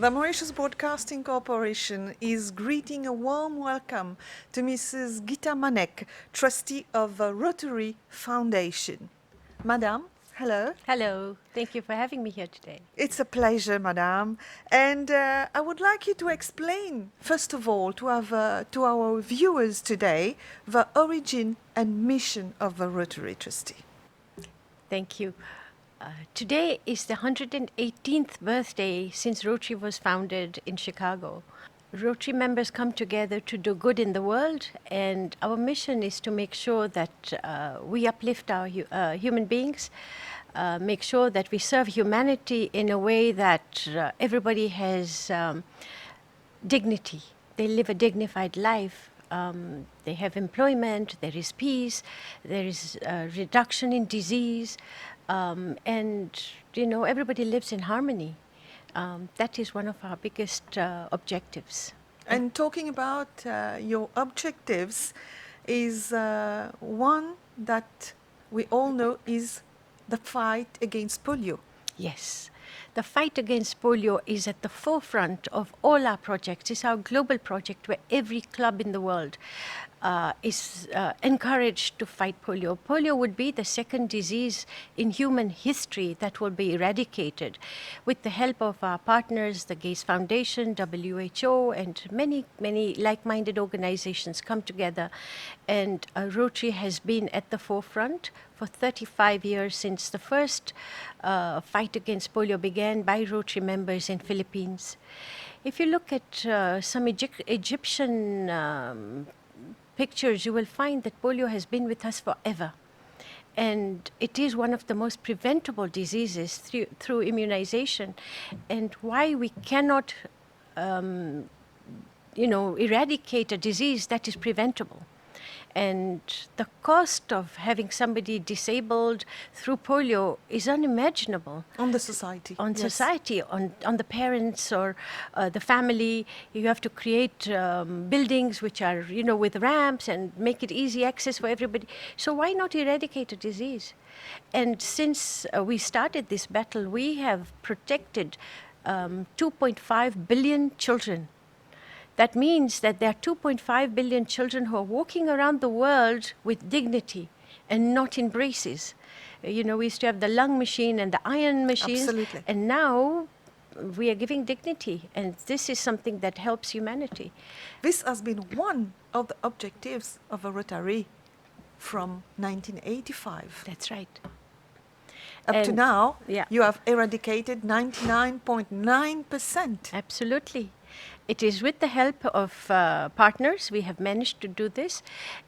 The Mauritius Broadcasting Corporation is greeting a warm welcome to Mrs. Geeta Manek, trustee of the Rotary Foundation. Madam, hello. Hello, thank you for having me here today. It's a pleasure, Madam. And I would like you to explain, first of all, to our viewers today, the origin and mission of the Rotary Trustee. Thank you. Today is the 118th birthday since Rotary was founded in Chicago. Rotary members come together to do good in the world, and our mission is to make sure that we uplift our human beings, make sure that we serve humanity in a way that everybody has dignity. They live a dignified life. They have employment, there is peace, there is reduction in disease, and everybody lives in harmony. That is one of our biggest objectives. And talking about your objectives is one that we all know is the fight against polio. Yes. The fight against polio is at the forefront of all our projects. It's our global project where every club in the world is encouraged to fight polio. Polio would be the second disease in human history that will be eradicated. With the help of our partners, the Gates Foundation, WHO, and many, many like-minded organizations come together, and Rotary has been at the forefront for 35 years since the first fight against polio began by Rotary members in Philippines. If you look at some Egyptian pictures, you will find that polio has been with us forever. And it is one of the most preventable diseases through immunization. And why we cannot, eradicate a disease that is preventable. And the cost of having somebody disabled through polio is unimaginable. On the society. On yes. society, on the parents or the family. You have to create buildings which are, with ramps and make it easy access for everybody. So why not eradicate a disease? And since we started this battle, we have protected 2.5 billion children. That means that there are 2.5 billion children who are walking around the world with dignity and not in braces. We used to have the lung machine and the iron machines. Absolutely. And now we are giving dignity. And this is something that helps humanity. This has been one of the objectives of a Rotary from 1985. That's right. Up to now, yeah. You have eradicated 99.9%. Absolutely. It is with the help of partners we have managed to do this,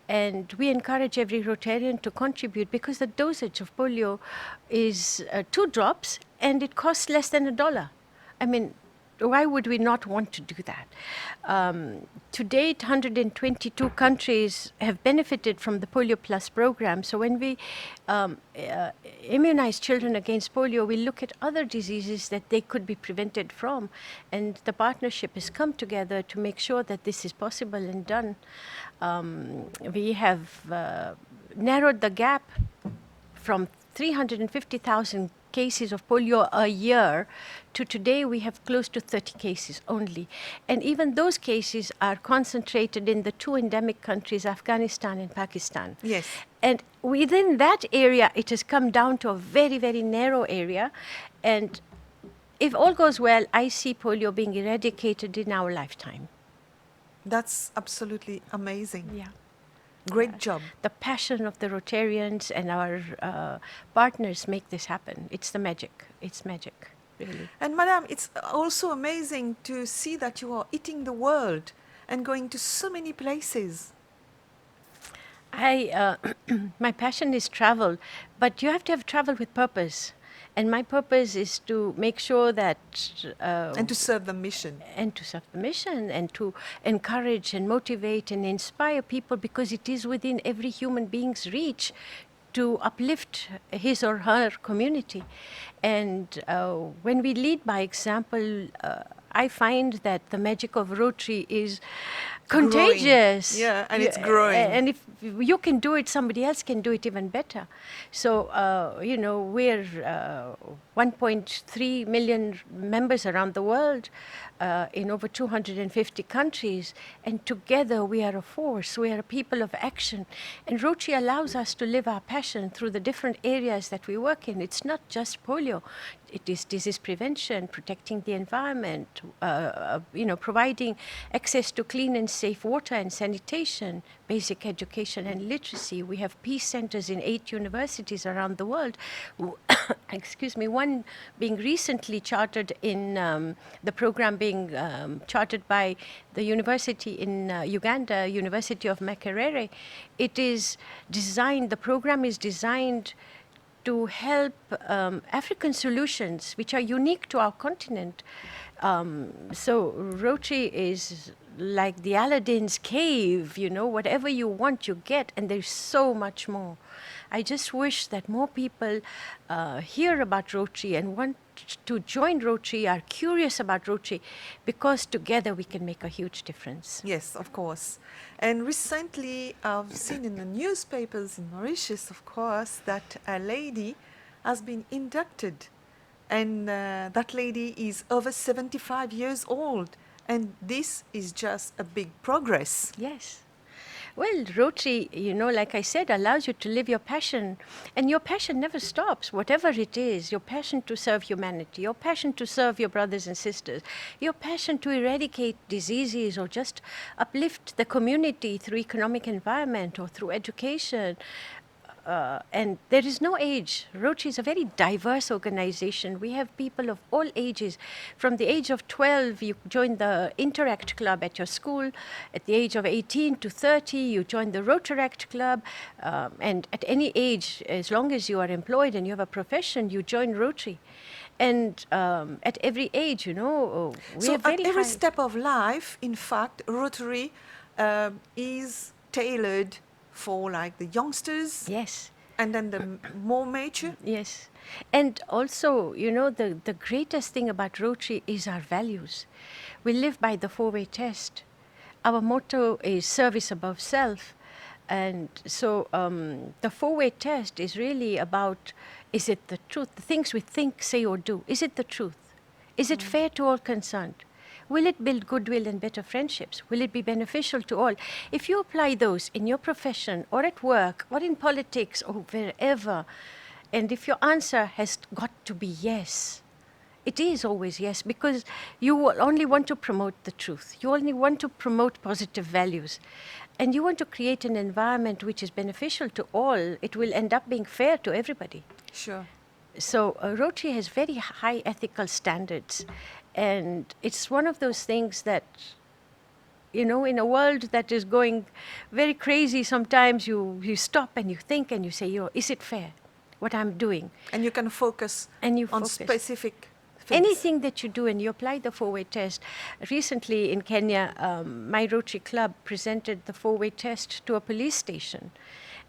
and we encourage every Rotarian to contribute because the dosage of polio is 2 drops and it costs less than $1. I mean, why would we not want to do that? To date, 122 countries have benefited from the Polio Plus program. So when we immunize children against polio, we look at other diseases that they could be prevented from. And the partnership has come together to make sure that this is possible and done. We have narrowed the gap from 350,000 cases of polio a year to today we have close to 30 cases only. And even those cases are concentrated in the 2 endemic countries, Afghanistan and Pakistan. Yes. And within that area, it has come down to a very, very narrow area. And if all goes well, I see polio being eradicated in our lifetime. That's absolutely amazing. Yeah. Great job. The passion of the Rotarians and our partners make this happen. It's the magic. It's magic, really. And Madam, it's also amazing to see that you are eating the world and going to so many places. My passion is travel, but you have to have travel with purpose. And my purpose is to make sure that... and to serve the mission. And to serve the mission and to encourage and motivate and inspire people, because it is within every human being's reach to uplift his or her community. And when we lead by example, I find that the magic of Rotary is contagious. Growing. Yeah, and it's growing. And if you can do it, somebody else can do it even better. So, we're 1.3 million members around the world, in over 250 countries, and together we are a force, we are a people of action. And Rotary allows us to live our passion through the different areas that we work in. It's not just polio. It is disease prevention, protecting the environment, providing access to clean and safe water and sanitation, basic education and literacy. We have peace centers in 8 universities around the world. Excuse me, one being recently chartered in the program being chartered by the university in Uganda, University of Makerere. It is designed, the program is designed to help African solutions which are unique to our continent. So Rotary is like the Aladdin's cave, whatever you want, you get, and there's so much more. I just wish that more people hear about Rotary and want to join Rotary, are curious about Rotary, because together we can make a huge difference. Yes, of course. And recently I've seen in the newspapers in Mauritius, of course, that a lady has been inducted. And that lady is over 75 years old. And this is just a big progress. Yes. Well, Rotary, like I said, allows you to live your passion. And your passion never stops, whatever it is. Your passion to serve humanity, your passion to serve your brothers and sisters, your passion to eradicate diseases or just uplift the community through economic environment or through education. And there is no age. Rotary is a very diverse organization. We have people of all ages. From the age of 12, you join the Interact Club at your school. At the age of 18 to 30, you join the Rotaract Club. And at any age, as long as you are employed and you have a profession, you join Rotary. And at every age, we So have at very every high... step of life, in fact, Rotary is tailored for like the youngsters. Yes. And then the more mature. Yes. And also, the greatest thing about Rotary is our values. We live by the 4-way test. Our motto is service above self. And so the 4-way test is really about, is it the truth? The things we think, say, or do. Is it the truth? Is it fair to all concerned? Will it build goodwill and better friendships? Will it be beneficial to all? If you apply those in your profession or at work or in politics or wherever, and if your answer has got to be yes, it is always yes, because you will only want to promote the truth. You only want to promote positive values. And you want to create an environment which is beneficial to all. It will end up being fair to everybody. Sure. So Rotary has very high ethical standards. And it's one of those things that, in a world that is going very crazy, sometimes you stop and you think and you say, is it fair, what I'm doing? And you can focus on specific things. Anything that you do, and you apply the 4-way test. Recently in Kenya, my Rotary Club presented the 4-way test to a police station.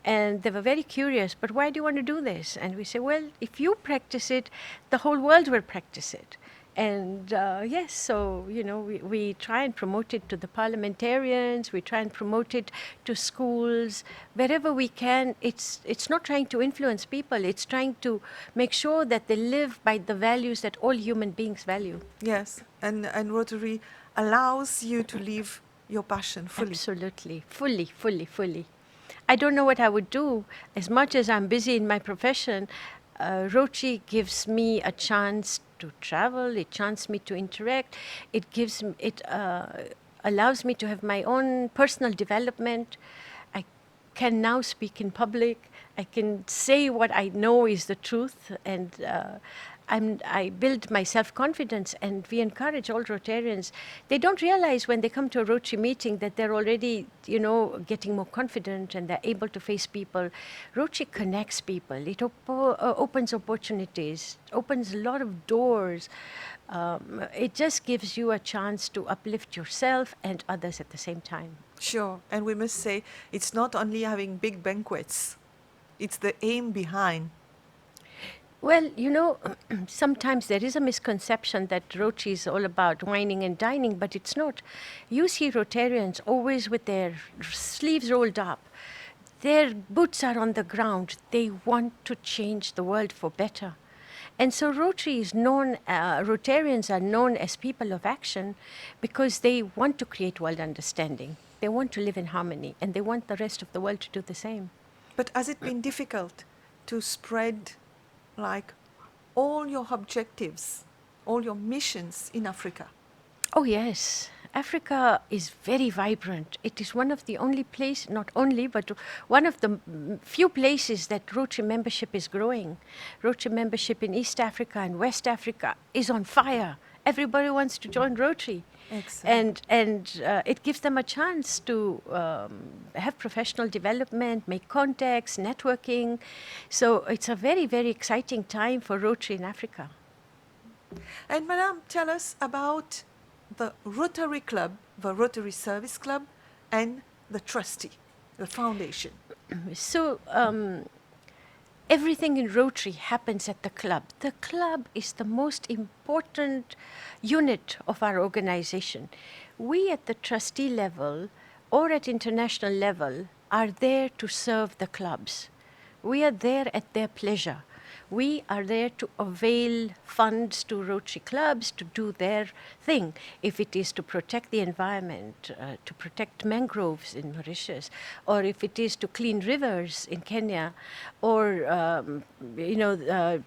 And they were very curious, but why do you want to do this? And we say, well, if you practice it, the whole world will practice it. And yes, so, we try and promote it to the parliamentarians, we try and promote it to schools, wherever we can. It's not trying to influence people, it's trying to make sure that they live by the values that all human beings value. Yes, and Rotary allows you to live your passion fully. Absolutely, fully. I don't know what I would do. As much as I'm busy in my profession, Rotary gives me a chance to travel, it chances me to interact, it allows me to have my own personal development. I can now speak in public, I can say what I know is the truth, and I build my self-confidence, and we encourage all Rotarians. They don't realize when they come to a Rotary meeting that they're already, getting more confident and they're able to face people. Rotary connects people. It opens opportunities, opens a lot of doors. It just gives you a chance to uplift yourself and others at the same time. Sure, and we must say it's not only having big banquets, it's the aim behind. Well, sometimes there is a misconception that Rotary is all about wining and dining, but it's not. You see Rotarians always with their sleeves rolled up. Their boots are on the ground. They want to change the world for better. And so Rotary is known, Rotarians are known as people of action because they want to create world understanding. They want to live in harmony, and they want the rest of the world to do the same. But has it been difficult to spread like all your objectives, all your missions in Africa? Oh, yes. Africa is very vibrant. It is one of the only places, not only, but one of the few places that Rotary membership is growing. Rotary membership in East Africa and West Africa is on fire. Everybody wants to join Rotary. Excellent. And it gives them a chance to have professional development, make contacts, networking. So it's a very, very exciting time for Rotary in Africa. And Madame, tell us about the Rotary Club, the Rotary Service Club, and the trustee, the foundation. So everything in Rotary happens at the club. The club is the most important unit of our organization. We at the trustee level or at international level are there to serve the clubs. We are there at their pleasure. We are there to avail funds to Rotary clubs to do their thing. If it is to protect the environment, to protect mangroves in Mauritius, or if it is to clean rivers in Kenya, or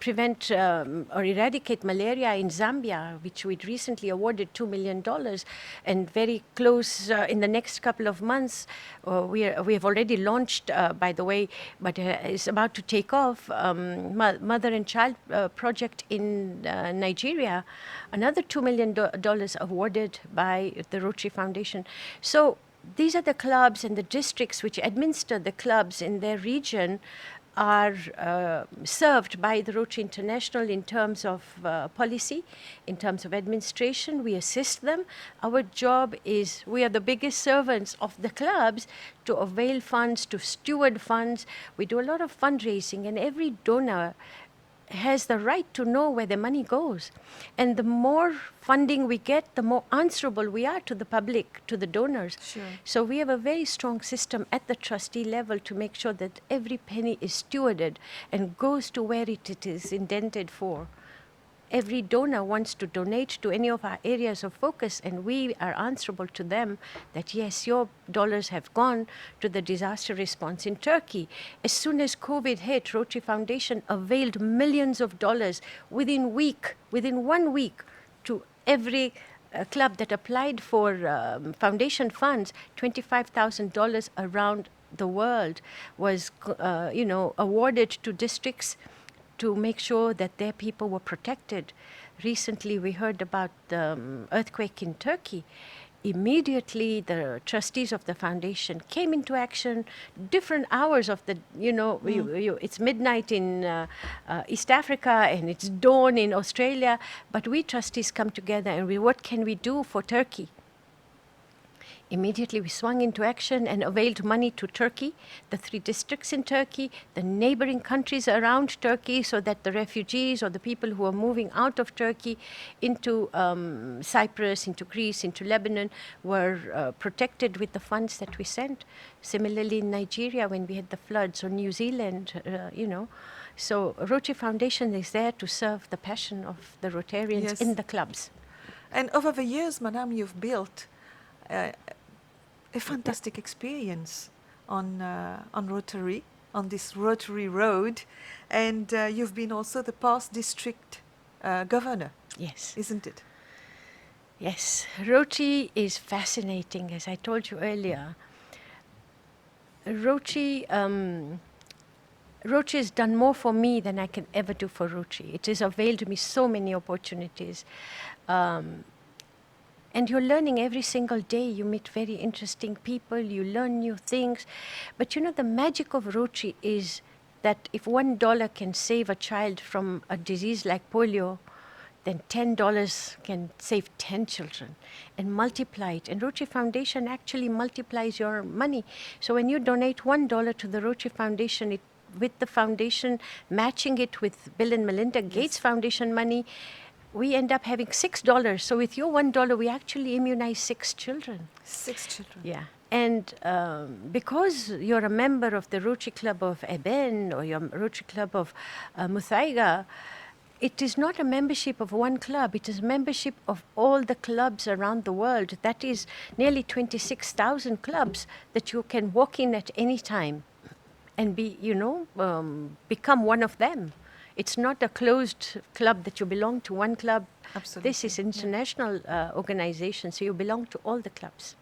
prevent or eradicate malaria in Zambia, which we'd recently awarded $2 million, and very close in the next couple of months, we have already launched, by the way, but is about to take off. Mother and Child project in Nigeria, another $2 million awarded by the Rotary Foundation. So these are the clubs and the districts which administer the clubs in their region are served by the Rotary International in terms of policy, in terms of administration. We assist them. Our job is, we are the biggest servants of the clubs to avail funds, to steward funds. We do a lot of fundraising, and every donor has the right to know where the money goes. And the more funding we get, the more answerable we are to the public, to the donors. Sure. So we have a very strong system at the trustee level to make sure that every penny is stewarded and goes to where it is intended for. Every donor wants to donate to any of our areas of focus, and we are answerable to them that, yes, your dollars have gone to the disaster response in Turkey. As soon as COVID hit, Rotary Foundation availed millions of dollars within 1 week, to every club that applied for foundation funds. $25,000 around the world was, awarded to districts to make sure that their people were protected. Recently, we heard about the earthquake in Turkey. Immediately, the trustees of the foundation came into action. Different hours of the, it's midnight in East Africa and it's dawn in Australia, but we trustees come together and what can we do for Turkey? Immediately we swung into action and availed money to Turkey, the 3 districts in Turkey, the neighboring countries around Turkey, so that the refugees or the people who are moving out of Turkey into Cyprus, into Greece, into Lebanon were protected with the funds that we sent. Similarly in Nigeria when we had the floods, or New Zealand, So Rotary Foundation is there to serve the passion of the Rotarians Yes. in the clubs. And over the years, Madame, you've built a fantastic experience on Rotary, on this Rotary road, and you've been also the past district governor, Yes. isn't it? Yes, Rotary is fascinating, as I told you earlier. Rotary has done more for me than I can ever do for Rotary. It has availed me so many opportunities. And you're learning every single day. You meet very interesting people, you learn new things. But the magic of Rotary is that if $1 can save a child from a disease like polio, then $10 can save 10 children, and multiply it. And Rotary Foundation actually multiplies your money. So when you donate $1 to the Rotary Foundation, with the foundation matching it with Bill and Melinda Gates Foundation money, we end up having $6. So with your $1, we actually immunize 6 children. 6 children. Yeah. And because you're a member of the Rotary Club of Eben or your Rotary Club of Muthaiga, it is not a membership of one club. It is membership of all the clubs around the world. That is nearly 26,000 clubs that you can walk in at any time and be, become one of them. It's not a closed club that you belong to one club. Absolutely. This is international organization, so you belong to all the clubs.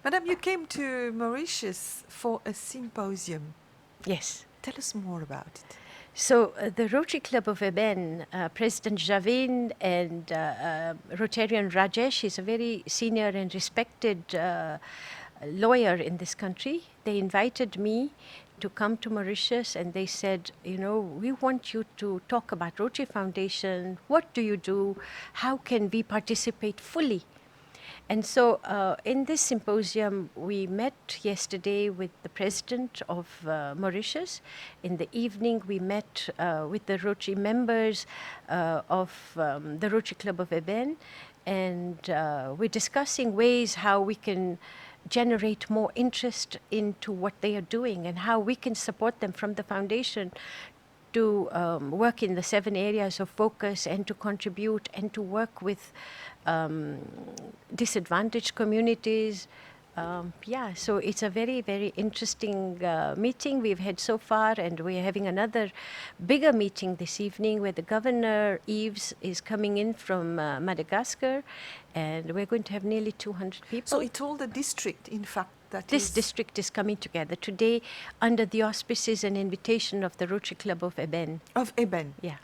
Madam, you came to Mauritius for a symposium. Yes. Tell us more about it. So the Rotary Club of Eben, President Javin and Rotarian Rajesh is a very senior and respected lawyer in this country. They invited me to come to Mauritius and they said, we want you to talk about Rotary Foundation. What do you do? How can we participate fully? And so in this symposium, we met yesterday with the president of Mauritius. In the evening, we met with the Rotary members of the Rotary Club of Eben. And we're discussing ways how we can generate more interest into what they are doing and how we can support them from the foundation to work in the 7 areas of focus and to contribute and to work with disadvantaged communities. So it's a very, very interesting meeting we've had so far, and we're having another bigger meeting this evening where the Governor Yves is coming in from Madagascar, and we're going to have nearly 200 people. So it's all the district, in fact, this district is coming together today under the auspices and invitation of the Rotary Club of Eben. Of Eben. Yeah.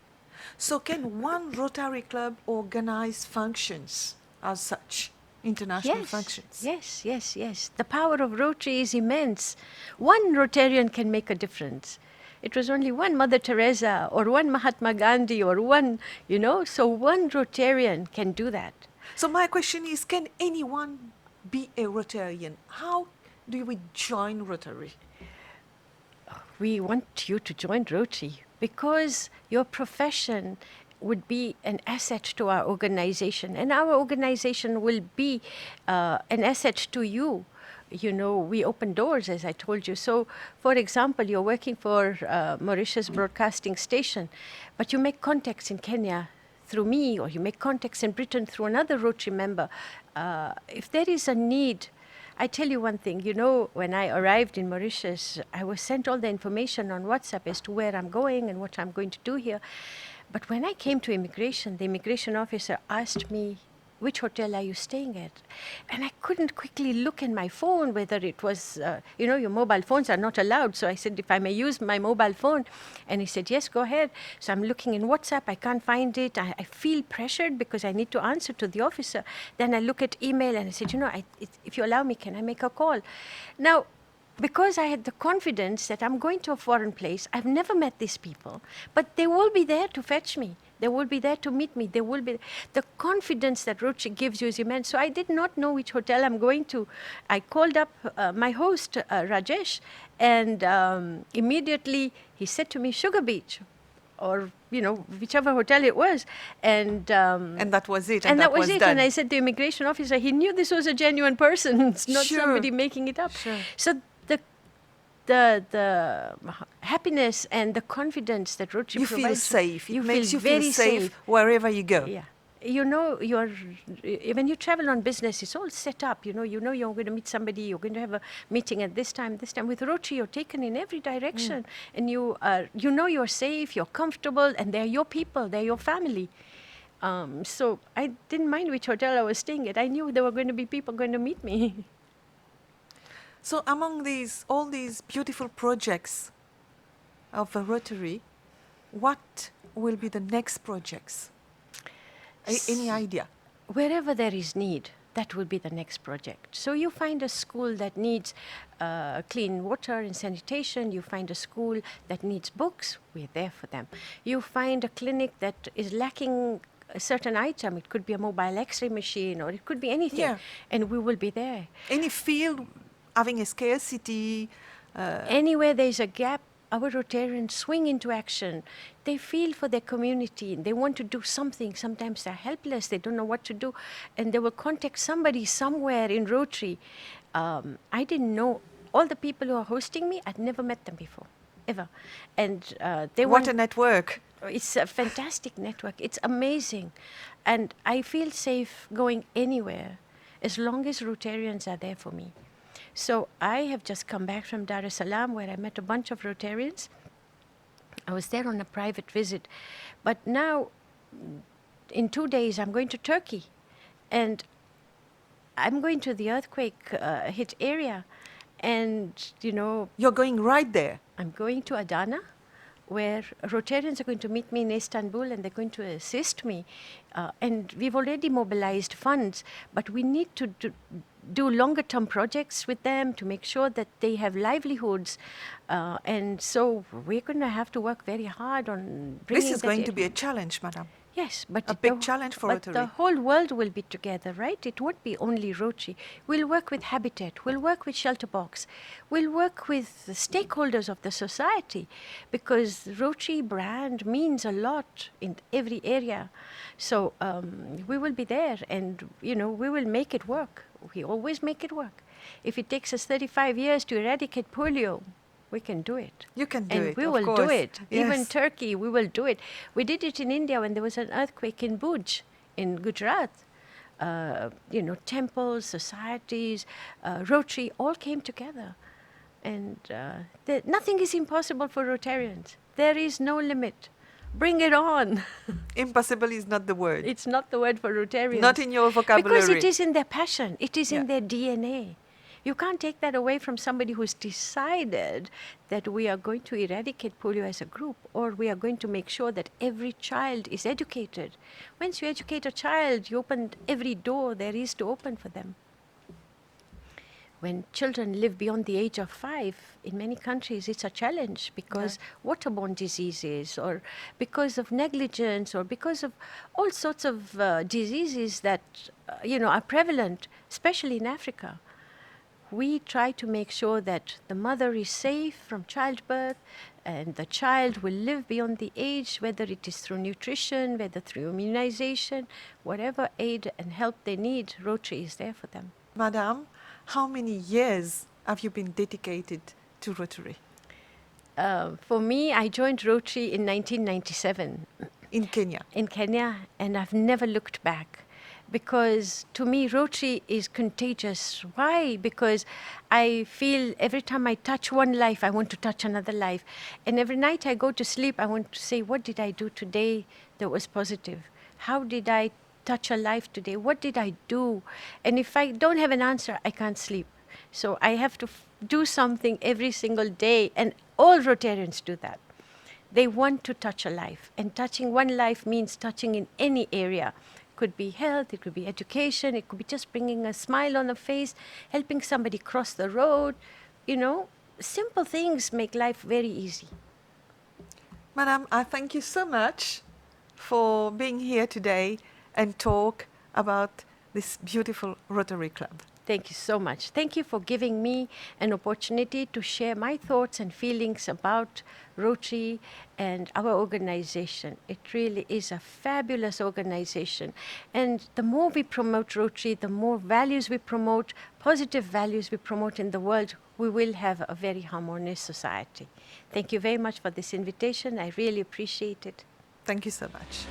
So can one Rotary Club organize functions as such, international functions? Yes. The power of Rotary is immense. One Rotarian can make a difference. It was only one Mother Teresa or one Mahatma Gandhi or one, so one Rotarian can do that. So my question is, can anyone be a Rotarian? How do we join Rotary? We want you to join Rotary because your profession would be an asset to our organization, and our organization will be an asset to you. We open doors, as I told you. So, for example, you're working for Mauritius Broadcasting Station, but you make contacts in Kenya through me, or you make contacts in Britain through another Rotary member. If there is a need, I tell you one thing, when I arrived in Mauritius, I was sent all the information on WhatsApp as to where I'm going and what I'm going to do here. But when I came to immigration, the immigration officer asked me, which hotel are you staying at? And I couldn't quickly look in my phone whether it was, your mobile phones are not allowed. So I said, if I may use my mobile phone. And he said, yes, go ahead. So I'm looking in WhatsApp. I can't find it. I feel pressured because I need to answer to the officer. Then I look at email and I said, if you allow me, can I make a call? Now, because I had the confidence that I'm going to a foreign place, I've never met these people, but they will be there to fetch me. They will be there to meet me. They will be. The confidence that Rotary gives you is immense. So I did not know which hotel I'm going to. I called up my host, Rajesh, and immediately he said to me, Sugar Beach, or whichever hotel it was, and that was it. And that was it. Done. And I said to the immigration officer, he knew this was a genuine person. It's not somebody making it up. Sure. So the happiness and the confidence that Rotary provides. You feel safe. It makes you very feel safe wherever you go. Yeah. When you travel on business, it's all set up. You're going to meet somebody, you're going to have a meeting at this time. With Rotary, you're taken in every direction. And you're safe, you're comfortable, and they're your people, they're your family. So I didn't mind which hotel I was staying at. I knew there were going to be people going to meet me. So among all these beautiful projects of Rotary, what will be the next projects? Any idea? Wherever there is need, that will be the next project. So you find a school that needs clean water and sanitation. You find a school that needs books. We're there for them. You find a clinic that is lacking a certain item. It could be a mobile X-ray machine, or it could be anything. And we will be there. Any field having a scarcity. Anywhere there's a gap, our Rotarians swing into action. They feel for their community. They want to do something. Sometimes they're helpless. They don't know what to do. And they will contact somebody somewhere in Rotary. I didn't know all the people who are hosting me. I'd never met them before, ever. And what a network. It's a fantastic network. It's amazing. And I feel safe going anywhere as long as Rotarians are there for me. So I have just come back from Dar es Salaam, where I met a bunch of Rotarians. I was there on a private visit. But now, in 2 days, I'm going to Turkey. And I'm going to the earthquake hit area. And, you know, You're going right there. I'm going to Adana, where Rotarians are going to meet me in Istanbul, and they're going to assist me. And we've already mobilized funds, but we need to do longer term projects with them to make sure that they have livelihoods. And so we're going to have to work very hard on bringing This is going to be a challenge, madam. Yes, but A big challenge for but Rotary. the whole world will be together, right? It won't be only Rotary. We'll work with Habitat. We'll work with Shelter Box. We'll work with the stakeholders of the society, because Rotary brand means a lot in every area. So we will be there, and you know, we will make it work. We always make it work. If it takes us 35 years to eradicate polio, we can do it. You can do and it, we of will course. do it. Even Yes. Turkey, we will do it. We did it in India when there was an earthquake in Bhuj, in Gujarat. You know, temples, societies, Rotary all came together. And nothing is impossible for Rotarians. There is no limit. Bring it on. Impossible is not the word. It's not the word for Rotarians. Not in your vocabulary. Because it is in their passion. It is Yeah. in their DNA. You can't take that away from somebody who's decided that we are going to eradicate polio as a group, or we are going to make sure that every child is educated. Once you educate a child, you open every door there is to open for them. When children live beyond the age of 5, in many countries it's a challenge because waterborne diseases, or because of negligence, or because of all sorts of diseases that you know, are prevalent, especially in Africa. We try to make sure that the mother is safe from childbirth, and the child will live beyond the age, whether it is through nutrition, whether through immunization, whatever aid and help they need, Rotary is there for them. Madam, how many years have you been dedicated to Rotary? For me, I joined Rotary in 1997 In Kenya. in Kenya, and I've never looked back. Because to me, Rotary is contagious. Why? Because I feel every time I touch one life, I want to touch another life. And every night I go to sleep, I want to say, what did I do today that was positive? How did I touch a life today? What did I do? And if I don't have an answer, I can't sleep. So I have to do something every single day. And all Rotarians do that. They want to touch a life. And touching one life means touching in any area. Could be health, it could be education, it could be just bringing a smile on a face, helping somebody cross the road. You know, simple things make life very easy. Madam, I thank you so much for being here today and talk about this beautiful Rotary Club. Thank you so much. Thank you for giving me an opportunity to share my thoughts and feelings about Rotary and our organization. It really is a fabulous organization. And the more we promote Rotary, the more values we promote, positive values we promote in the world, we will have a very harmonious society. Thank you very much for this invitation. I really appreciate it. Thank you so much.